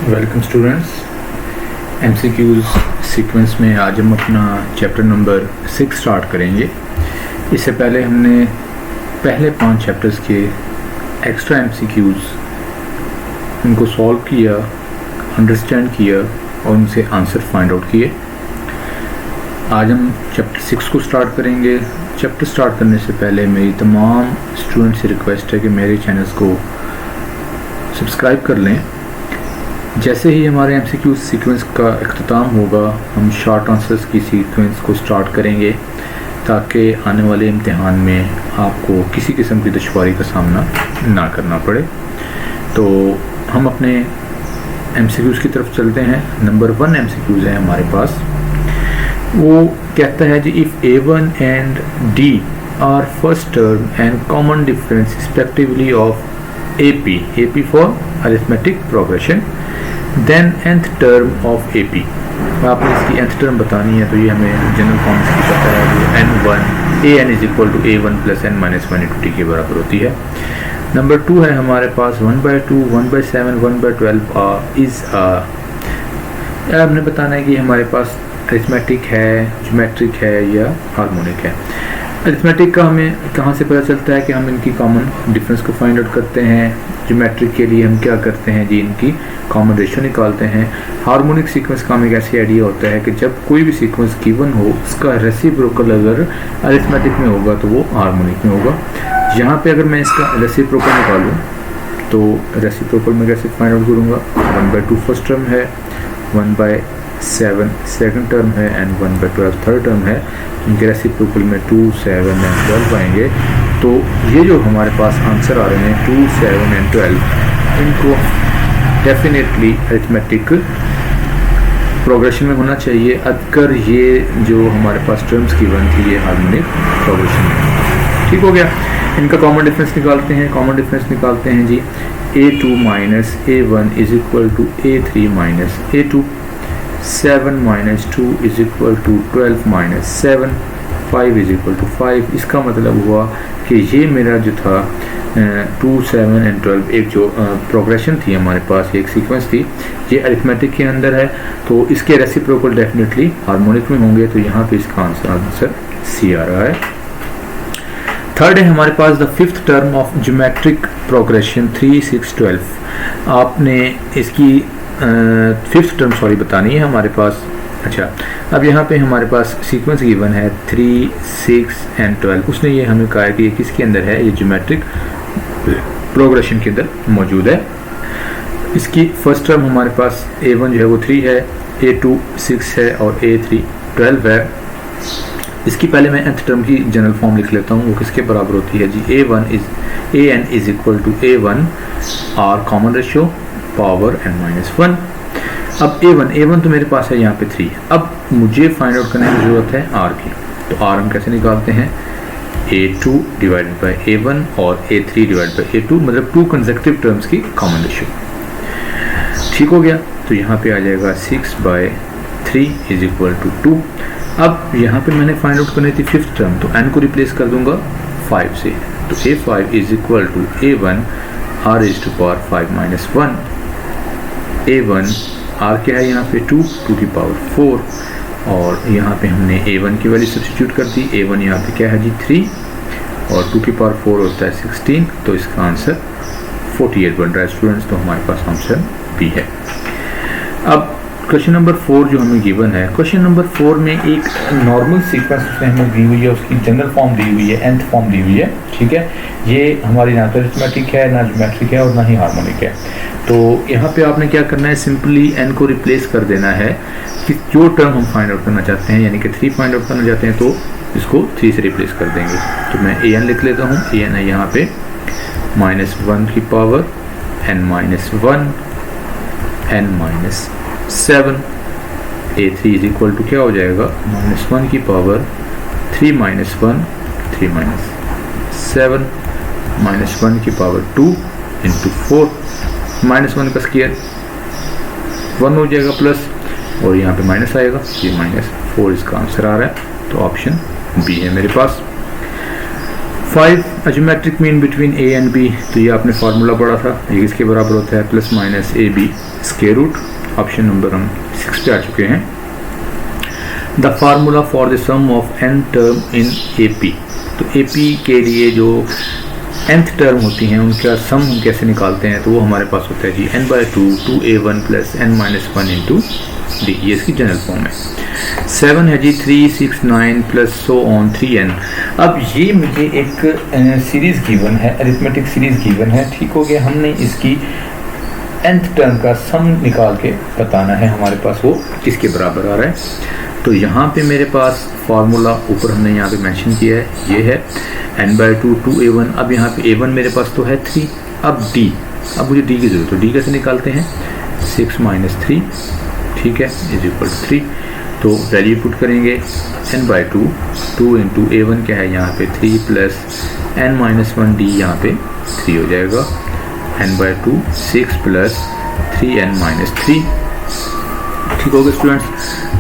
Welcome students, MCQs sequence में आज हम अपना चैप्टर नंबर 6 स्टार्ट करेंगे। इससे पहले हमने पहले 5 चैप्टर्स के एक्स्ट्रा एमसीक्यूज़ उनको सॉल्व किया, अंडरस्टैंड किया और उनसे आंसर फाइंड आउट किए। आज हम चैप्टर 6 को स्टार्ट करेंगे। चैप्टर स्टार्ट करने से पहले मेरी तमाम स्टूडेंट्स से रिक्वेस्ट है कि मेरे चैनल्स को सब्सक्राइब कर लें। जैसे ही हमारे एमसीक्यू सीक्वेंस का इख्तिताम होगा, हम शॉर्ट आंसर्स की सीक्वेंस को स्टार्ट करेंगे ताकि आने वाले इम्तिहान में आपको किसी किस्म की दुश्वारी का सामना ना करना पड़े। तो हम अपने एमसीक्यूज़ की तरफ चलते हैं। नंबर 1 एमसीक्यूज़ है हमारे पास। वो कहता है जी, if A1 and D are first term and common difference respectively of AP for arithmetic progression, then nth term of AP। आपने इसकी nth टर्म बतानी है तो ये हमें जनरल फॉर्म इसकी पता है, N1 AN is equal to A1 plus N minus 1 into T के बराबर होती है। नंबर 2 है हमारे पास 1/2 1/7 1/12 इज हमने बताना है कि हमारे पास अरिथमेटिक है, ज्योमेट्रिक है या हार्मोनिक है। अरिथमेटिक का हमें कहाँ से पता चलता है कि हम इनकी कॉमन डिफरेंस को फाइंड आउट करते हैं। ज्योमेट्रिक के लिए हम क्या करते हैं जी, इनकी कॉमन रेशियो निकालते हैं। हार्मोनिक सीक्वेंस का हमें एक ऐसी आइडिया होता है कि जब कोई भी सीक्वेंस गिवन हो, उसका रेसिप्रोकल अगर अरिथमेटिक में होगा तो वो हार्मोनिक में होगा। यहाँ पे अगर मैं इसका रेसिप्रोकल निकालूँ तो रेसिप्रोकल में कैसे फाइंड आउट करूँगा? 1/2 फर्स्ट टर्म है, 1/7 सेकंड टर्म है एंड 1/12 थर्ड टर्म है। इनके रेसिप्रोकल में 2, 7 एंड 12 आएंगे। तो ये जो हमारे पास आंसर आ रहे हैं 2, 7 एंड 12, इनको डेफिनेटली अरिथमेटिक प्रोग्रेशन में होना चाहिए अगर ये जो हमारे पास टर्म्स की वन थी ये हार्मोनिक प्रोग्रेशन में। ठीक हो गया। इनका कॉमन डिफरेंस निकालते हैं। कॉमन डिफरेंस निकालते हैं जी, A2 minus A1 is equal to A3 minus A2, 7 minus 2 is equal to 12 minus 7, 5 is equal to 5। इसका मतलब हुआ कि ये मेरा जो था 2, 7 एंड 12 एक जो प्रोग्रेशन थी हमारे पास, एक सीक्वेंस थी, ये अरिथमेटिक के अंदर है तो इसके रेसिप्रोकल डेफिनेटली हार्मोनिक में होंगे। तो यहाँ पे इसका आंसर C आ रहा है। थर्ड है हमारे पास the fifth term of geometric progression 3, 6, 12। आपने इसकी फिफ्थ टर्म बतानी है हमारे पास। अच्छा, अब यहाँ पे हमारे पास सीक्वेंस गिवन है 3, 6 एंड 12। उसने ये हमें कहा है कि ये किसके अंदर है, ये ज्योमेट्रिक प्रोग्रेशन के अंदर मौजूद है। इसकी फर्स्ट टर्म हमारे पास A1 जो है वो 3 है, A2 6 है और A3 12 है। इसकी पहले मैं nth टर्म की जनरल फॉर्म लिख लेता हूँ। वो किसके बराबर होती है जी, AN is equal to A1 r common ratio power n minus 1। अब A1 तो मेरे पास है यहाँ पे 3। अब मुझे फाइंड आउट करने की जरूरत है R की। तो R हम कैसे निकालते हैं, A2 डिवाइडेड बाई A1 और A3 डिवाइडेड बाई A2, मतलब 2 कंसेक्यूटिव टर्म्स की कॉमन रेशियो। ठीक हो गया। तो यहाँ पे आ जाएगा 6/3 इज इक्वल टू 2। अब यहाँ पे मैंने फाइंड आउट करनी थी फिफ्थ टर्म, तो n को रिप्लेस कर दूंगा 5 से। तो A5 is equal to A1 R is to power 5 minus 1। A1 R क्या है यहाँ पे 2 की पावर 4 और यहाँ पे हमने A1 की वैल्यू सब्स्टिट्यूट कर दी। A1 यहाँ पे क्या है जी 3 और 2 की पावर 4 होता है 16। तो इसका आंसर 48 बन रहा है स्टूडेंट्स। तो हमारे पास आंसर B है। अब क्वेश्चन नंबर 4 जो हमें गिवन है, क्वेश्चन नंबर 4 में एक नॉर्मल सीक्वेंस उसने हमें दी हुई है, उसकी जनरल फॉर्म दी हुई है, nth फॉर्म दी हुई है। ठीक है, ये हमारी ना तो अरिथमेटिक है, ना ज्योमेट्रिक है और ना ही हार्मोनिक है। तो यहाँ पे आपने क्या करना है, सिंपली n को रिप्लेस कर देना है कि जो टर्म हम फाइंड आउट करना चाहते हैं, यानी कि 3 फाइंड आउट करना चाहते हैं तो इसको 3 से रिप्लेस कर देंगे। तो मैं an लिख लेता हूँ। an है यहाँ पे -1 की power n minus 1 n minus 7। A3 is equal to क्या हो जाएगा, -1 की पावर 3 माइनस 1 3 माइनस 7 -1 की पावर 2 इंटू 4, -1 का स्क्वायर 1 हो जाएगा प्लस और यहाँ पे माइनस आएगा, ये -4 इसका आंसर आ रहा है। तो ऑप्शन बी है मेरे पास। 5 geometric mean between A and B, तो ये आपने फार्मूला पढ़ा था, ये इसके बराबर होता है plus minus A B square root. Option number हम 6 पे आ चुके हैं। The formula for the sum of n term in A P, तो ए पी के लिए जो nth टर्म होती हैं उनका सम हम कैसे निकालते हैं, तो वो हमारे पास होता है जी n/2 2a1 plus n-1 into D, ये इसकी जनरल फॉर्म है। 7 है जी 3 6 9 प्लस सो ऑन 3n। अब ये मुझे एक सीरीज गिवन है, अरिथमेटिक सीरीज गिवन है, ठीक हो गया। हमने इसकी nth टर्म का सम निकाल के बताना है, हमारे पास वो किसके बराबर आ रहा है। तो यहाँ पे मेरे पास फार्मूला ऊपर हमने यहाँ पे मेंशन किया है, ये है n/2 2a1। अब यहाँ पे a1 मेरे पास तो है 3, अब d, अब मुझे d की जरूरत है, d कैसे निकालते हैं 6 - 3, ठीक है, इज इक्वल टू 3। तो वैल्यू पुट करेंगे n/2 2 इंटू a1 क्या है यहाँ पे 3 प्लस n-1 d यहाँ पे 3 हो जाएगा, n/2 6 प्लस 3n-3, ठीक हो गया स्टूडेंट्स।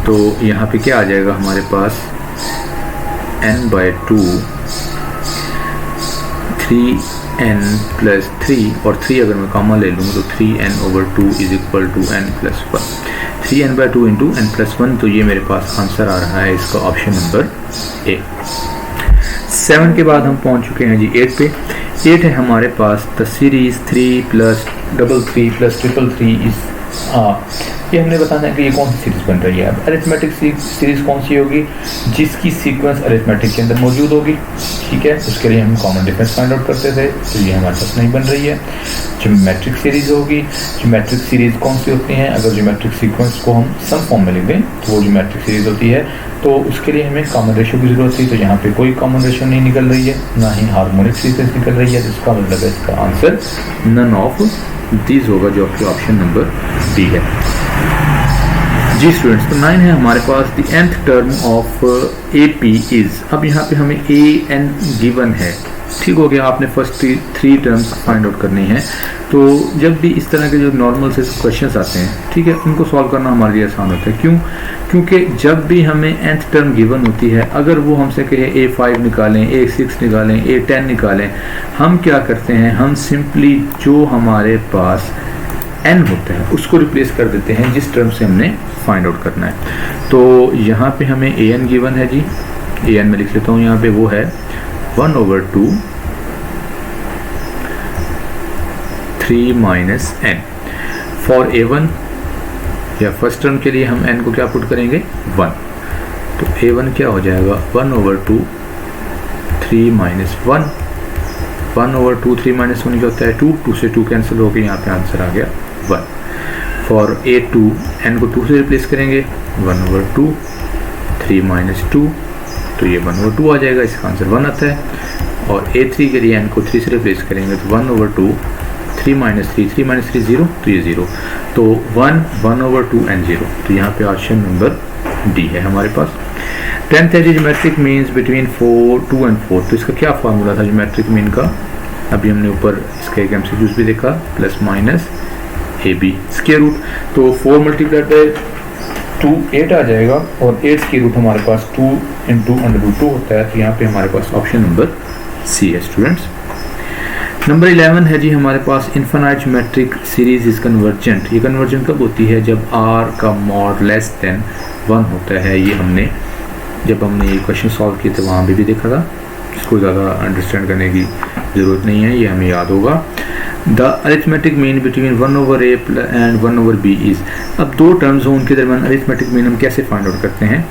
तो यहाँ पे क्या आ जाएगा हमारे पास n/2 3n प्लस 3, और 3 अगर मैं कॉमन ले लूँ तो 3n/2 is equal to n plus 1, 3n/2 into n plus 1। तो ये मेरे पास आंसर आ रहा है इसका ऑप्शन नंबर ए। 7 के बाद हम पहुँच चुके हैं जी 8 पे। 8 है हमारे पास the series 3 plus 3 plus 3 is ये हमने बताना है कि ये कौन सी सीरीज बन रही है। अब अरिथमेटिक सीरीज कौन सी होगी, जिसकी सीक्वेंस अरिथमेटिक के अंदर मौजूद होगी, ठीक है। उसके लिए हम कॉमन डिफरेंस फाइंड आउट करते थे, तो ये हमारे पास नहीं बन रही है। ज्योमेट्रिक सीरीज होगी, ज्योमेट्रिक सीरीज कौन सी होती हैं, अगर ज्योमेट्रिक सीक्वेंस को हम सम फॉर्म में लिख दें तो वो ज्योमेट्रिक सीरीज होती है। तो उसके लिए हमें कॉमन रेशियो की जरूरत थी, तो यहाँ पे कोई कॉमन रेशियो नहीं निकल रही है, ना ही हार्मोनिक सीक्वेंस निकल रही है, जिसका मतलब है इसका आंसर नन ऑफ दीज होगा, जो आपके ऑप्शन नंबर डी है जी स्टूडेंट्स। तो 9 है हमारे पास the nth term of A P is, अब यहाँ पे हमें ए एन गिवन है, ठीक हो गया। आपने फर्स्ट 3 टर्म्स फाइंड आउट करनी है। तो जब भी इस तरह के जो नॉर्मल से क्वेश्चंस आते हैं, ठीक है, उनको सॉल्व करना हमारे लिए आसान होता है। क्यों? क्योंकि जब भी हमें nth टर्म गिवन होती है, अगर वो हमसे कहे A5 निकालें, A6 निकालें, A10 निकालें, हम क्या करते हैं, हम सिंपली जो हमारे पास n होता है उसको रिप्लेस कर देते हैं जिस टर्म से हमने फाइंड आउट करना है। तो यहाँ पे हमें an गिवन है जी, an में लिख लेता हूँ यहाँ पे, वो है 1/2 3 माइनस n। फॉर a1 या फर्स्ट टर्म के लिए हम n को क्या पुट करेंगे 1, तो a1 क्या हो जाएगा 1/2 3 माइनस 1, 1/2 3 माइनस 1 क्या होता है 2, 2 से 2 कैंसिल हो गया, यहाँ पे आंसर आ गया 1। फॉर a2 n को 2 से रिप्लेस करेंगे 1/2 3 माइनस 2, तो ये 1/2 आ जाएगा, इसका आंसर 1 आता है। और a3 के लिए n को 3 से रिप्लेस करेंगे तो 1/2 3 माइनस 3 माइनस 3 0, तो ये 0, तो 1/2 and 0, तो यहाँ पे ऑप्शन नंबर डी है हमारे पास। 10th है ज्योमेट्रिक मीन्स बिटवीन 2 and 4, तो इसका क्या फार्मूला था ज्योमेट्रिक मीन का, अभी हमने ऊपर इसका एक एमसीक्यूज भी देखा, plus minus A B square root, तो 4 मल्टीप्लाइड बाय 2 8 आ जाएगा, और 8 स्क्वायर रूट हमारे पास 2 इंटू √2 होता है, तो यहाँ पे हमारे पास ऑप्शन नंबर सी है स्टूडेंट्स। नंबर 11 है जी हमारे पास infinite geometric series is convergent. ये कन्वर्जेंट कब होती है, जब r का मॉड लेस देन 1 होता है। ये जब हमने ये क्वेश्चन सॉल्व किए थे वहाँ भी देखा था, इसको ज़्यादा अंडरस्टैंड करने की ज़रूरत नहीं है, ये हमें याद होगा। The arithmetic mean between 1/a and 1/b is, अब 2 टर्म्स हों उनके दरमियान अरिथमेटिक मीन हम कैसे फाइंड आउट करते हैं,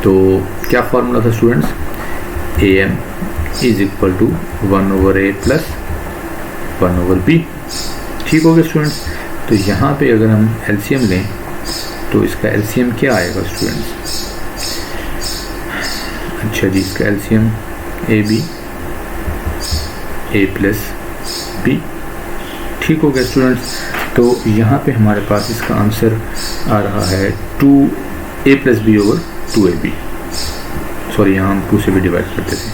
तो क्या फार्मूला था students, am is equal to 1/a plus 1/b, ठीक हो गया स्टूडेंट्स। तो यहाँ पे अगर हम एलसीएम लें तो इसका एलसीएम क्या आएगा स्टूडेंट्स, अच्छा जी, इसका एलसीएम a प्लस b, ठीक हो गया स्टूडेंट्स। तो यहाँ पे हमारे पास इसका आंसर आ रहा है 2a plus b over 2ab, sorry यहाँ हम 2 से भी डिवाइड करते थे,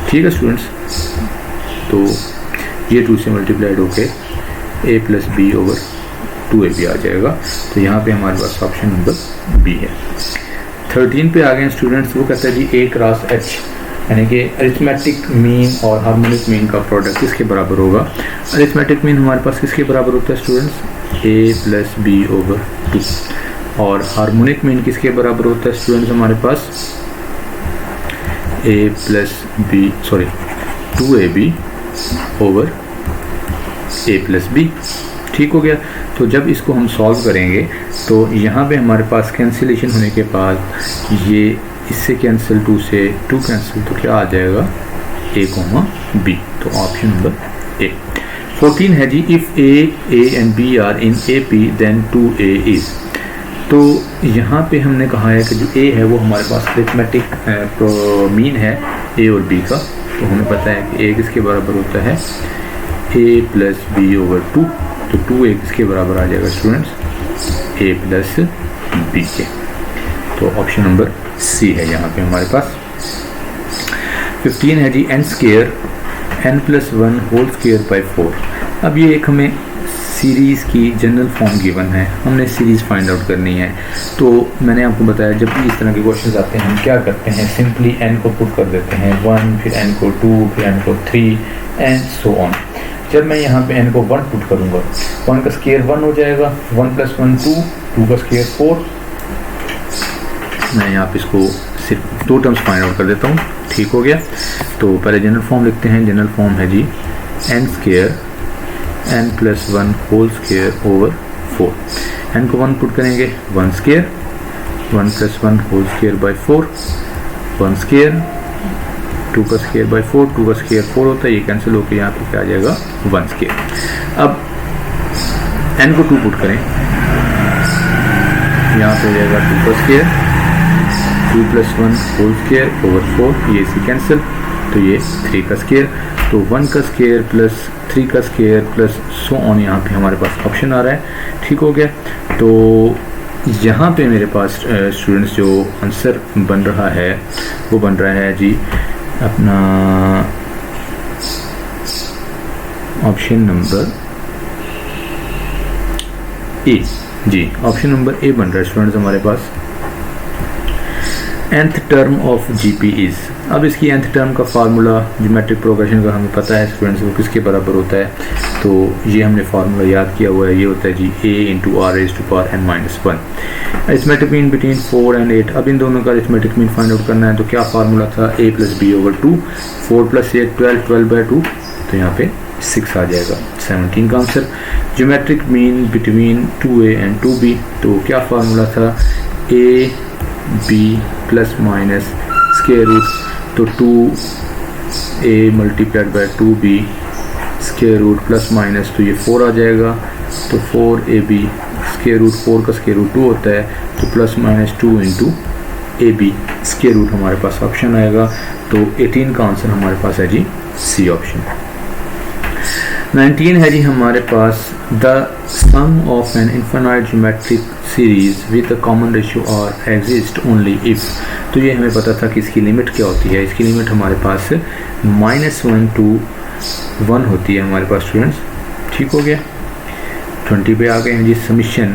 ठीक है स्टूडेंट्स। तो ये 2 से मल्टीप्लाइड होके a plus b over 2ab आ जाएगा, तो यहाँ पे हमारे पास ऑप्शन नंबर b है। 13 पे आ गए स्टूडेंट्स, वो कहता है जी a क्रॉस h, यानी कि अरिथमेटिक मीन और हार्मोनिक मीन का प्रोडक्ट किसके बराबर होगा? अरिथमेटिक मीन हमारे पास किसके बराबर होता है स्टूडेंट्स? a+b/2। और हार्मोनिक मीन किसके बराबर होता है स्टूडेंट्स हमारे पास? 2ab/a+b। ठीक हो गया। तो जब इसको हम सॉल्व करेंगे तो यहाँ पे हमारे पास कैंसिलेशन होने के बाद ये इससे कैंसिल 2 से 2 कैंसिल, तो क्या आ जाएगा? a, b। तो ऑप्शन नंबर ए। 14 है जी, if a and b are in AP then 2a is। तो यहाँ पे हमने कहा है कि जो a है वो हमारे पास अरिथमेटिक मीन है a और b का। तो हमें पता है कि a किसके बराबर होता है? a+b/2। तो 2a किसके बराबर आ जाएगा स्टूडेंट्स? a+b के। तो ऑप्शन नंबर सी है यहाँ पे हमारे पास। 15 है जी, n² n+1² 4। अब ये एक हमें सीरीज़ की जनरल फॉर्म गिवन है, हमने सीरीज़ फाइंड आउट करनी है। तो मैंने आपको बताया जब भी इस तरह के क्वेश्चंस आते हैं हम क्या करते हैं, सिंपली n को पुट कर देते हैं 1, फिर n को 2, फिर n को 3 एंड सो ऑन। जब मैं यहाँ पे n को 1 पुट करूँगा, 1 का स्क्वायर 1 हो जाएगा, 1 + 1 2, 2 का स्क्वायर 4। मैं यहाँ पे इसको सिर्फ 2 टर्म्स फाइंड आउट कर देता हूँ। ठीक हो गया। तो पहले जनरल फॉर्म लिखते हैं। जनरल फॉर्म है जी n² n+1² 4। n को 1 पुट करेंगे 1² 1+1² 4 1², 2 का स्क्वायर 4, 2 का स्क्वायर 4 होता है, ये कैंसिल होकर यहाँ पे क्या आ जाएगा? 1²। अब n को 2 पुट करें, यहाँ पे हो जाएगा 2 का स्क्वायर 2+1² 4, ये इसी कैंसिल, तो ये 3 का स्क्वायर। तो 1 का स्क्वायर प्लस 3 का स्क्वायर प्लस सो ऑन, यहाँ पे हमारे पास ऑप्शन आ रहा है। ठीक हो गया। तो यहाँ पे मेरे पास स्टूडेंट्स जो आंसर बन रहा है वो बन रहा है जी अपना ऑप्शन नंबर ए। जी ऑप्शन नंबर ए बन रहा है स्टूडेंट्स हमारे पास। nth term of GP is. अब इसकी nth टर्म का फार्मूला ज्योमेट्रिक प्रोग्रेशन का हमें पता है स्टूडेंट्स, वो किसके बराबर होता है? तो ये हमने फार्मूला याद किया हुआ है, ये होता है जी a × r⁻n−1। Arithmetic mean between 4 and 8। अब इन दोनों का अरिथमेटिक मीन फाइंड आउट करना है, तो क्या फार्मूला था? a+b/2, 4 + 8 12, 12/2, तो यहाँ पे 6 आ जाएगा 17 का answer. Geometric mean between 2a and 2b, तो क्या फार्मूला था? ab ± स्क्वायर रूट, तो 2a × 2b square root plus minus, तो ये 4 आ जाएगा। तो 4ab स्क्वायर रूट, 4 का स्क्वायर रूट 2 होता है, तो +- 2 × ab स्क्वायर रूट हमारे पास ऑप्शन आएगा। तो 18 का आंसर हमारे पास है जी सी ऑप्शन। 19 है जी हमारे पास the sum of an infinite geometric series with a common ratio और एग्जिस्ट ओनली इफ। तो ये हमें पता था कि इसकी लिमिट क्या होती है। इसकी लिमिट हमारे पास -1 to 1 होती है हमारे पास स्टूडेंट्स। ठीक हो गया। 20 पे आ गए हैं जी summation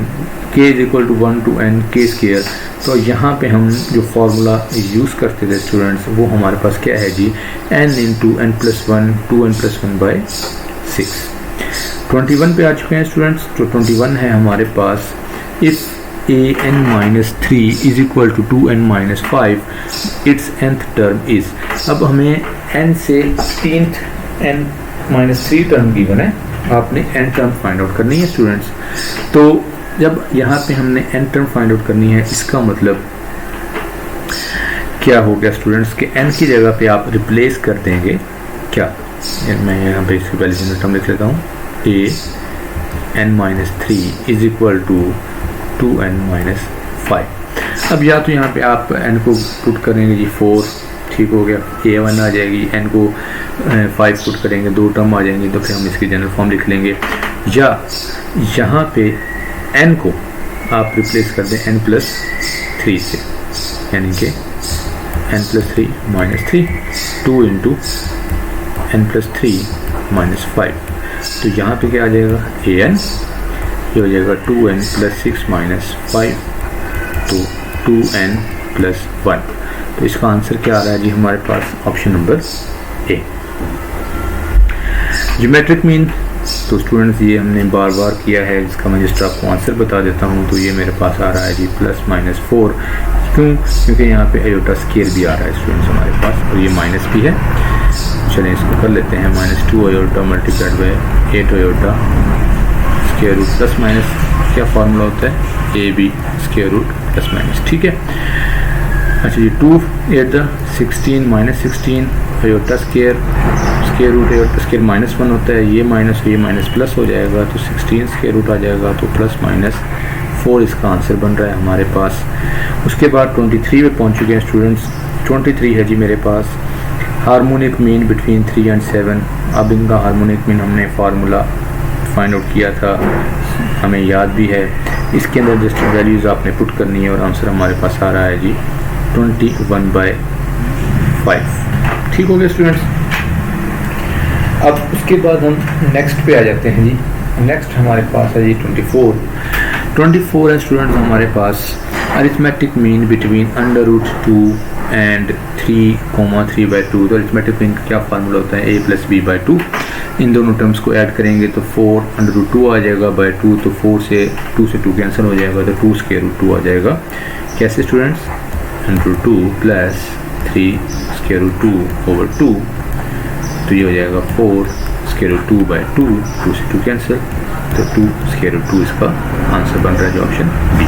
k = 1 to n k²। तो यहाँ पे हम जो फार्मूला यूज़ करते थे स्टूडेंट्स वो हमारे पास क्या है जी n × n+1 2n+1/6। 21 पे आ चुके हैं स्टूडेंट्स। तो 21 है हमारे पास if an-3 = 2n-5 it's nth term is. अब हमें n से 3th n-3 टर्म गिवन है, आपने n टर्म फाइंड आउट करनी है स्टूडेंट्स। तो जब यहाँ पे हमने n टर्म फाइंड आउट करनी है, इसका मतलब क्या हो गया स्टूडेंट्स कि n की जगह पे आप रिप्लेस कर देंगे क्या? मैं यहाँ पे इसकी पहले जनरल टर्म लिख लेता हूँ, an-3 = 2n-5। अब या तो यहाँ पे आप n को पुट करेंगे जी 4, ठीक हो गया, a1 आ जाएगी, n को 5 पुट करेंगे, 2 टर्म आ जाएंगे, तो फिर हम इसकी जनरल फॉर्म लिख लेंगे। या यहाँ पे n को आप रिप्लेस कर दें n+3 से, यानी कि n+3 - 3 2 × n+3 - 5। तो यहाँ पे क्या आ जाएगा an, ये हो जाएगा 2n + 6 - 5, तो 2n + 1। तो इसका आंसर क्या आ रहा है जी हमारे पास? Option number A. Geometric mean तो स्टूडेंट्स ये हमने बार बार किया है, इसका मैं जस्ट आपको आंसर बता देता हूँ। तो ये मेरे पास आ रहा है जी +-4। क्यों? क्योंकि यहाँ पे आयोटा स्केयर भी आ रहा है स्टूडेंट्स हमारे पास, और ये माइनस भी है। चलें इसको कर लेते हैं, -2 iota multiplied by 8 iota square root plus minus, क्या फार्मूला होता है? AB square root plus minus, ठीक है। अच्छा जी, 2 8 16 -16 iota square root iota square -1 होता है, ये माइनस प्लस हो जाएगा, तो 16 स्केयर रूट आ जाएगा, तो +-4 इसका आंसर बन रहा है हमारे पास। उसके बाद 23 पे पहुंच चुके हैं स्टूडेंट्स। 23 है जी मेरे पास हार्मोनिक मीन बिटवीन 3 एंड 7। अब इनका हार्मोनिक मीन हमने फार्मूला फाइंड आउट किया था, हमें याद भी है। इसके अंदर जस्ट वैल्यूज़ आपने पुट करनी है और आंसर हमारे पास आ रहा है जी 21/5। ठीक हो गया स्टूडेंट्स। अब उसके बाद हम नेक्स्ट पे आ जाते हैं जी। नेक्स्ट हमारे पास है जी 24 है स्टूडेंट्स हमारे पास अरिथमेटिक मीन बिटवीन √2 एंड 3,3/2। तो अरिथमेटिक मीन का क्या फार्मूला होता है? a + b/2। इन दोनों टर्म्स को ऐड करेंगे तो 4 √2 आ जाएगा बाय 2, तो 4 से 2 से 2 कैंसिल हो जाएगा, तो 2 स्क्वायर रूट 2 आ जाएगा। कैसे स्टूडेंट्स? √2 + 3 स्क्वायर रूट 2 ओवर 2, तो ये हो जाएगा 4 स्क्वायर रूट 2/2, 2 से 2 कैंसिल, तो 2 स्क्वायर रूट 2 इसका आंसर बन रहा है जो ऑप्शन बी।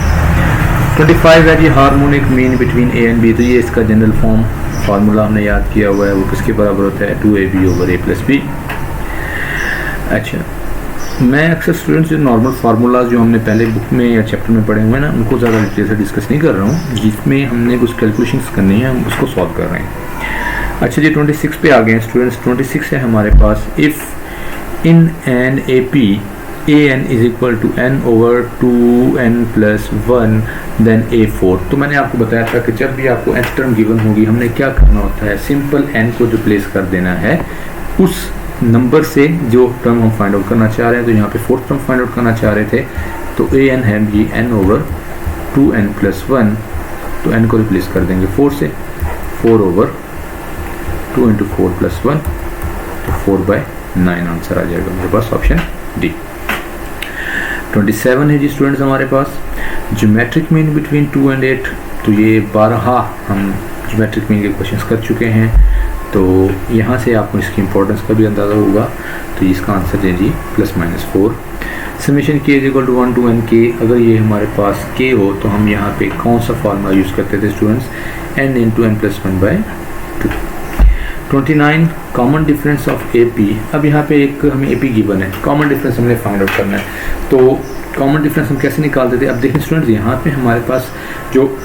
25 है जी harmonic mean between a and b। तो ये इसका जनरल फॉर्म फार्मूला हमने याद किया हुआ है, वो किसके बराबर होता है? 2ab/a + b। अच्छा, मैं अक्सर स्टूडेंट्स जो नॉर्मल फार्मूलाज जो हमने पहले बुक में या चैप्टर में पढ़े हुए हैं ना, उनको ज़्यादा डिटेल से डिस्कस नहीं कर रहा हूँ। जिसमें हमने कुछ कैलकुलेशंस करनी है हम उसको सॉल्व कर रहे हैं। अच्छा जी 26 पे आ गए हैं स्टूडेंट्स। 26 है हमारे पास if in an AP an = n/2n + 1 then a4। तो मैंने आपको बताया था कि जब भी आपको nth टर्म गिवन होगी हमने क्या करना होता है? सिंपल n को रिप्लेस कर देना है उस नंबर से जो टर्म हम फाइंड आउट करना चाह रहे हैं। तो यहाँ पे 4th टर्म फाइंड आउट करना चाह रहे थे, तो an है जी n/2n + 1, तो n को रिप्लेस कर देंगे 4 से, 4/2 × 4 + 1, तो 4/9 आंसर आ जाएगा मेरे पास ऑप्शन डी। 27 है जी स्टूडेंट्स हमारे पास ज्योमेट्रिक मीन बिटवीन 2 एंड 8। तो ये 12 हम ज्योमेट्रिक मीन के क्वेश्चंस कर चुके हैं, तो यहाँ से आपको इसकी इंपॉर्टेंस का भी अंदाज़ा होगा। तो इसका आंसर है जी +-4। Summation k = 1 to n k। अगर ये हमारे पास k हो तो हम यहाँ पे कौन सा फार्मूला यूज़ करते थे students? n × n + 1/2। 29 common difference of AP। अब यहाँ पे एक हमें AP गिवन है, कॉमन डिफरेंस हमने फाइंड आउट करना है। तो कॉमन डिफरेंस हम कैसे निकालते थे? अब देखें स्टूडेंट्स, यहाँ पे हमारे पास जो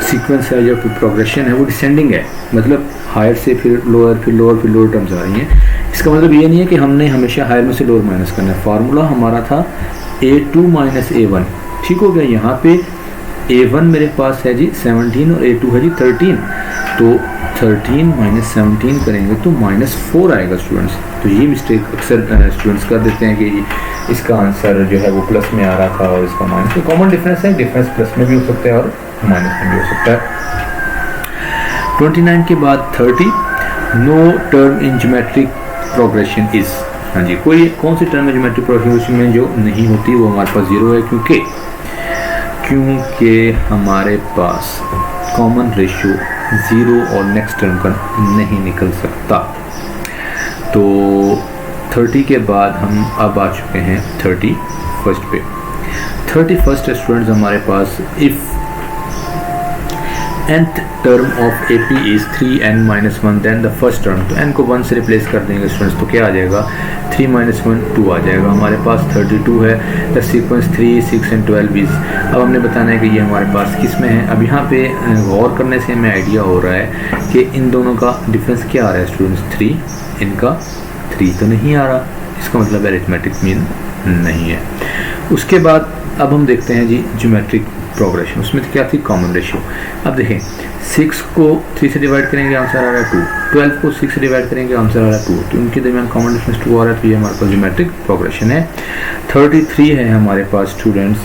सीक्वेंस है या प्रोग्रेशन है वो डिसेंडिंग है, मतलब हायर से फिर लोअर, फिर लोअर, फिर लोअर टर्म्स आ रही हैं। इसका मतलब ये नहीं है कि हमने हमेशा हायर में से लोअर माइनस करना है। फार्मूला हमारा था A2 - A1। ठीक हो गया। यहाँ पे A1 मेरे पास है जी 17 और A2 है जी 13, तो 13 - 17 करेंगे तो -4 आएगा स्टूडेंट्स। तो ये मिस्टेक अक्सर स्टूडेंट्स कर देते हैं कि इसका आंसर जो है वो प्लस में आ रहा था और इसका माइनस। तो कॉमन डिफरेंस है, डिफरेंस प्लस में भी हो सकता है और माइनस में भी हो सकता है। 29 के बाद 30 no term in geometric progression is. हाँ जी, कोई कौन सी टर्म है ज्योमेट्रिक प्रोग्रेशन में जो नहीं होती? वो हमारे पास 0 है, क्योंकि हमारे पास कॉमन रेशियो 0 और नेक्स्ट टर्म का नहीं निकल सकता। तो 30 के बाद हम अब आ चुके हैं 31 पे। 31 स्टूडेंट्स हमारे पास if nth term of AP is 3n - 1 then the first term. तो n को 1 से रिप्लेस कर देंगे स्टूडेंट्स, तो क्या आ जाएगा? 3 - 1 2 आ जाएगा। हमारे पास 32 है। The sequence 3 6 and 12 is. अब हमने बताना है कि ये हमारे पास किस में है। अब यहाँ पे गौर करने से हमें आइडिया हो रहा है कि इन दोनों का डिफरेंस क्या आ रहा है स्टूडेंट्स? 3। इनका 3 तो नहीं आ रहा, इसका मतलब अरिथमेटिक मीन नहीं है। उसके बाद अब हम देखते हैं जी ज्योमेट्रिक प्रोग्रेशन। उसमें तो क्या थी? Common ratio. अब देखें 6 को 3 से डिवाइड करेंगे आंसर आ रहा है 2, 12 को 6 से डिवाइड करेंगे आंसर आ रहा है 2, तो इनके दरमियान कॉमन डिफरेंस 2 आ रहा है। तो ये हमारे पास ज्योमेट्रिक प्रोग्रेशन है। 33 है हमारे पास स्टूडेंट्स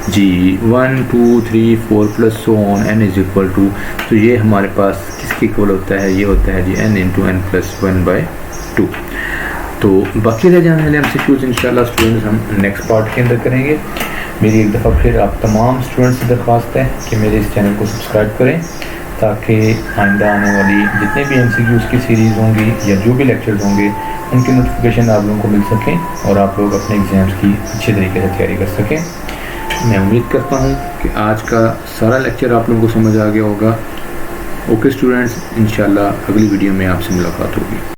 जी 1 2 3 4 plus so on n is equal to, तो ये हमारे पास किसके इक्वल होता है, ये होता है जी n इंटू एन प्लस 1/2। तो बाकी रह जाने वाले MCQs इंशाल्लाह स्टूडेंट्स हम नेक्स्ट पार्ट के अंदर करेंगे। मेरी एक दफ़ा फिर आप तमाम स्टूडेंट्स से दरख्वास्त है कि मेरे इस चैनल को सब्सक्राइब करें, ताकि आइंदा आने वाली जितने भी MCQs की सीरीज़ होंगी या जो भी लेक्चर्स होंगे उनकी नोटिफिकेशन आप लोगों को मिल सकें और आप लोग अपने एग्ज़ाम्स की अच्छे तरीके से तैयारी कर सकें। मैं उम्मीद करता हूँ कि आज का सारा लेक्चर आप लोगों को समझ आ गया होगा। ओके स्टूडेंट्स, इंशाल्लाह अगली वीडियो में आपसे मुलाकात होगी।